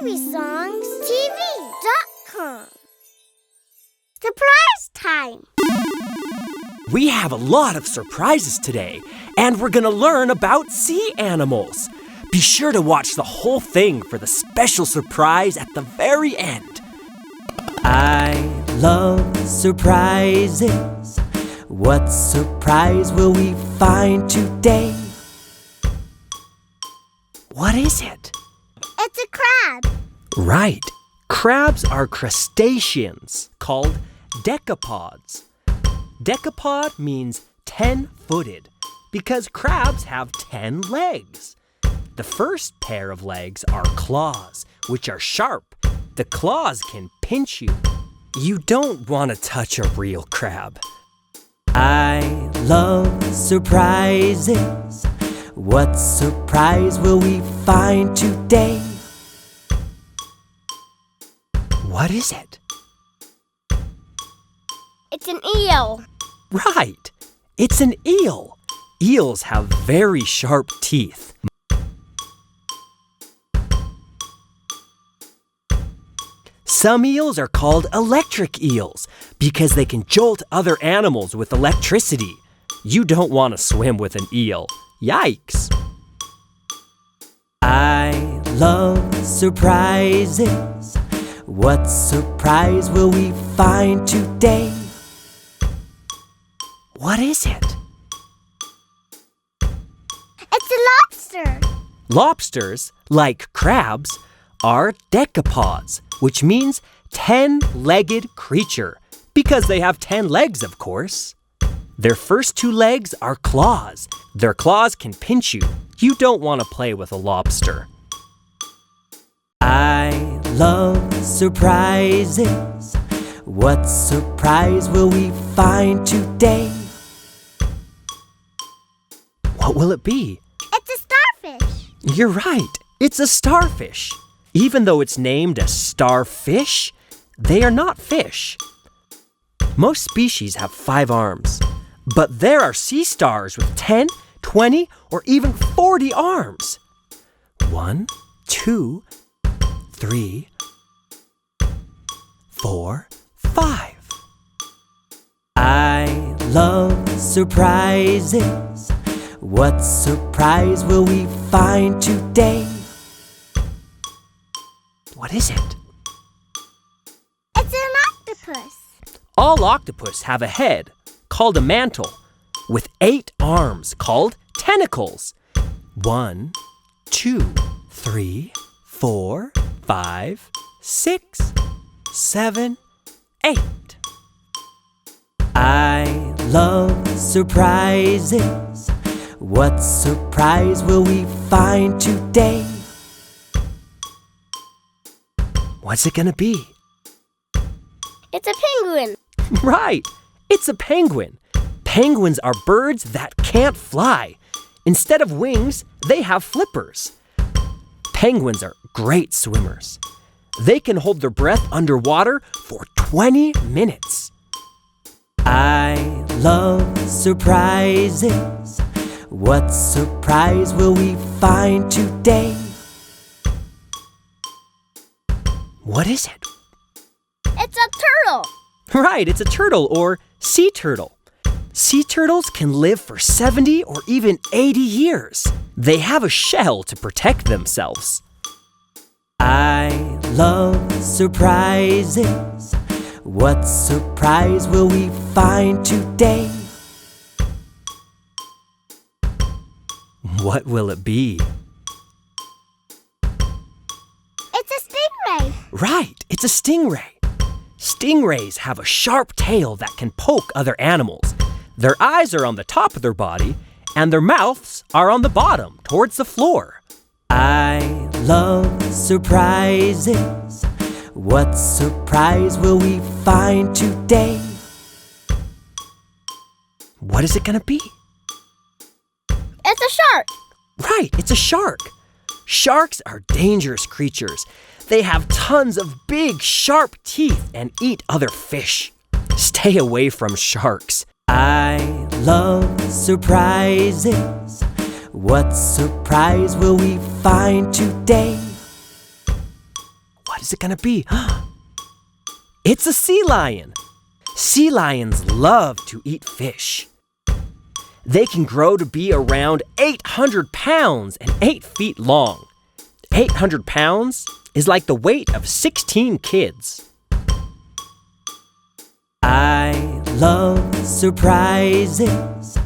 BabySongsTV.com. Surprise time! We have a lot of surprises today, and we're going to learn about sea animals. Be sure to watch the whole thing for the special surprise at the very end. I love surprises. What surprise will we find today? What is it? It's a crab. Right. Crabs are crustaceans called decapods. Decapod means 10-footed because crabs have 10 legs. The first pair of legs are claws, which are sharp. The claws can pinch you. You don't want to touch a real crab. I love surprises. What surprise will we find today? What is it? It's an eel. Right. It's an eel. Eels have very sharp teeth. Some eels are called electric eels because they can jolt other animals with electricity. You don't want to swim with an eel. Yikes! I love surprises. What surprise will we find today? What is it? It's a lobster. Lobsters, like crabs, are decapods, which means 10-legged creature, because they have 10 legs, of course. Their first 2 legs are claws. Their claws can pinch you. You don't want to play with a lobster. I love surprises. What surprise will we find today? What will it be? It's a starfish. You're right. It's a starfish. Even though it's named a starfish, they are not fish. Most species have 5 arms, but there are sea stars with 10, 20, or even 40 arms. 1, 2, 3, 4, 5. I love surprises. What surprise will we find today? What is it? It's an octopus. All octopus have a head, called a mantle, with 8 arms, called tentacles. 1, 2, 3, 4, 5, 6, 7, 8. I love surprises. What surprise will we find today? What's it gonna be? It's a penguin. Right, it's a penguin. Penguins are birds that can't fly. Instead of wings, they have flippers. Penguins are great swimmers. They can hold their breath underwater for 20 minutes. I love surprises. What surprise will we find today? What is it? It's a turtle. Right, it's a turtle or sea turtle. Sea turtles can live for 70 or even 80 years. They have a shell to protect themselves. I love surprises. What surprise will we find today? What will it be? It's a stingray. Right, it's a stingray. Stingrays have a sharp tail that can poke other animals. Their eyes are on the top of their body, and their mouths are on the bottom, towards the floor. I love surprises. What surprise will we find today? What is it gonna be? It's a shark. Right, it's a shark. Sharks are dangerous creatures. They have tons of big, sharp teeth and eat other fish. Stay away from sharks. I love surprises. What surprise will we find today? What is it gonna be? It's a sea lion. Sea lions love to eat fish. They can grow to be around 800 pounds and 8 feet long. 800 pounds is like the weight of 16 kids. I love surprises.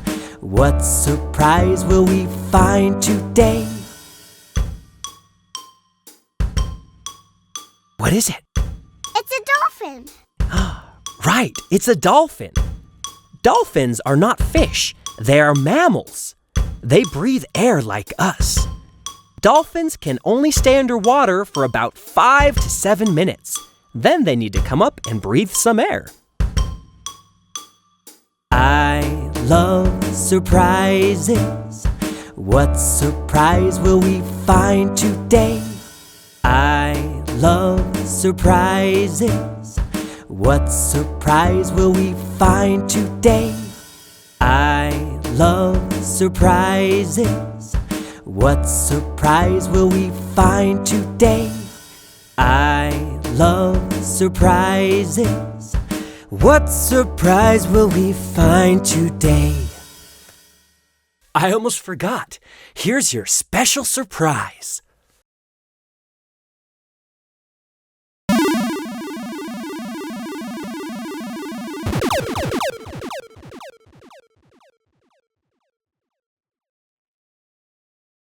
What surprise will we find today? What is it? It's a dolphin. Right, it's a dolphin. Dolphins are not fish, they are mammals. They breathe air like us. Dolphins can only stay underwater for about 5 to 7 minutes. Then they need to come up and breathe some air. I love surprises. What surprise will we find today? I love surprises. What surprise will we find today? I love surprises. What surprise will we find today? I love surprises. What surprise will we find today? I almost forgot. Here's your special surprise.